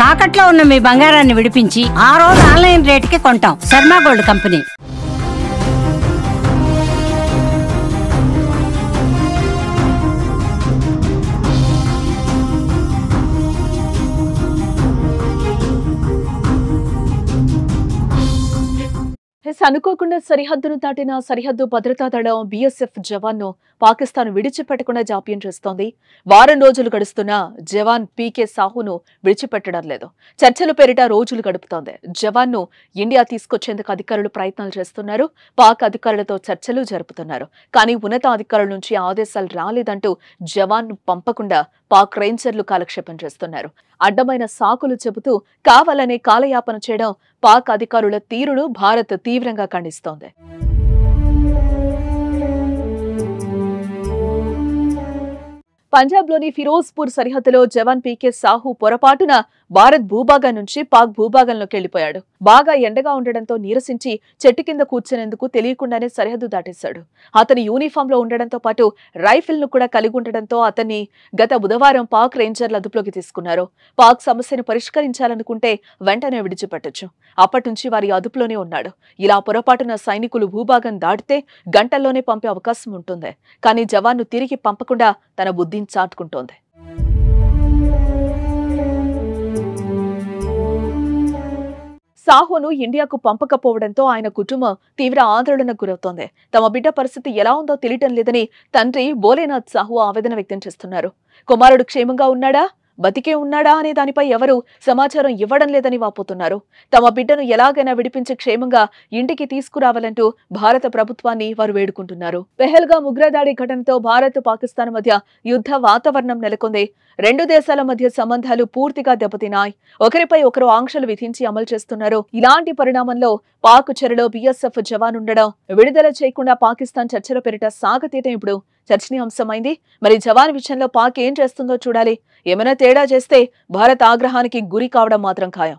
తాకట్లో ఉన్న మీ బంగారాన్ని విడిపించి ఆ రోజు ఆన్లైన్ రేటుకి కొంటాం. Sharma gold company. అనుకోకుండా సరిహద్దును దాటిన సరిహద్దు భద్రతా దళం బీఎస్ఎఫ్ జవాన్ను పాకిస్తాన్ విడిచిపెట్టకుండా జాప్యం చేస్తోంది. వారం రోజులు గడుస్తున్నా జవాన్ పీకే సాహును విడిచిపెట్టడం లేదు. చర్చల పేరిట రోజులు గడుపుతోంది. జవాన్ను ఇండియా తీసుకొచ్చేందుకు అధికారులు ప్రయత్నాలు చేస్తున్నారు. పాక్ అధికారులతో చర్చలు జరుపుతున్నారు. కానీ ఉన్నతాధికారుల నుంచి ఆదేశాలు రాలేదంటూ జవాన్ను పంపకుండా పాక్ రేంజర్లు కాలక్షేపం చేస్తున్నారు. అడ్డమైన సాకులు చెబుతూ కావాలనే కాలయాపన చేయడం పాక్ అధికారుల తీరును భారత్ తీవ్రంగా ఖండిస్తోంది. పంజాబ్లోని ఫిరోజ్పూర్ సరిహద్దులో జవాన్ పీకే సాహు పొరపాటున భారత్ భూభాగం నుంచి పాక్ భూభాగంలోకి వెళ్లిపోయాడు. బాగా ఎండగా ఉండడంతో నీరసించి చెట్టు కింద కూర్చునేందుకు తెలియకుండానే సరిహద్దు దాటేశాడు. అతని యూనిఫామ్ లో ఉండడంతో పాటు రైఫిల్ ను కూడా కలిగి ఉండడంతో అతన్ని గత బుధవారం పాక్ రేంజర్లు అదుపులోకి తీసుకున్నారు. పాక్ సమస్యను పరిష్కరించాలనుకుంటే వెంటనే విడిచిపెట్టొచ్చు. అప్పటి నుంచి వారి అదుపులోనే ఉన్నాడు. ఇలా పొరపాటున సైనికులు భూభాగం దాటితే గంటల్లోనే పంపే అవకాశం ఉంటుంది. కానీ జవాన్ను తిరిగి పంపకుండా తన బుద్ధిని చాటుకుంటోంది. సాహును ఇండియాకు పంపకపోవడంతో ఆయన కుటుంబం తీవ్ర ఆందోళనకు గురవుతోంది. తమ బిడ్డ పరిస్థితి ఎలా ఉందో తెలియటం లేదని తండ్రి భోలేనాథ్ సాహు ఆవేదన వ్యక్తం చేస్తున్నారు. కుమారుడు క్షేమంగా ఉన్నాడా, బతికే ఉన్నాడా అనే దానిపై ఎవరూ సమాచారం ఇవ్వడం లేదని వాపోతున్నారు. తమ బిడ్డను ఎలాగైనా విడిపించి క్షేమంగా ఇంటికి తీసుకురావాలంటూ భారత ప్రభుత్వాన్ని వారు వేడుకుంటున్నారు. పెహల్గాం ఉగ్రదాడి ఘటనతో భారత్ పాకిస్తాన్ మధ్య యుద్ధ వాతావరణం నెలకొంది. రెండు దేశాల మధ్య సంబంధాలు పూర్తిగా దెబ్బతిన్నాయి. ఒకరిపై ఒకరు ఆంక్షలు విధించి అమలు చేస్తున్నారు. ఇలాంటి పరిణామంలో పాక్ చెరలో బీఎస్ఎఫ్ జవాన్ ఉండడం, విడుదల చేయకుండా పాకిస్తాన్ చర్చల పేరిట సాగతీయటం ఇప్పుడు చర్చనీయాంశమైంది. మరి జవాన్ విషయంలో పాక్ ఏం చేస్తుందో చూడాలి. ఏమైనా తేడా చేస్తే భారత్ ఆగ్రహానికి గురి కావడం మాత్రం ఖాయం.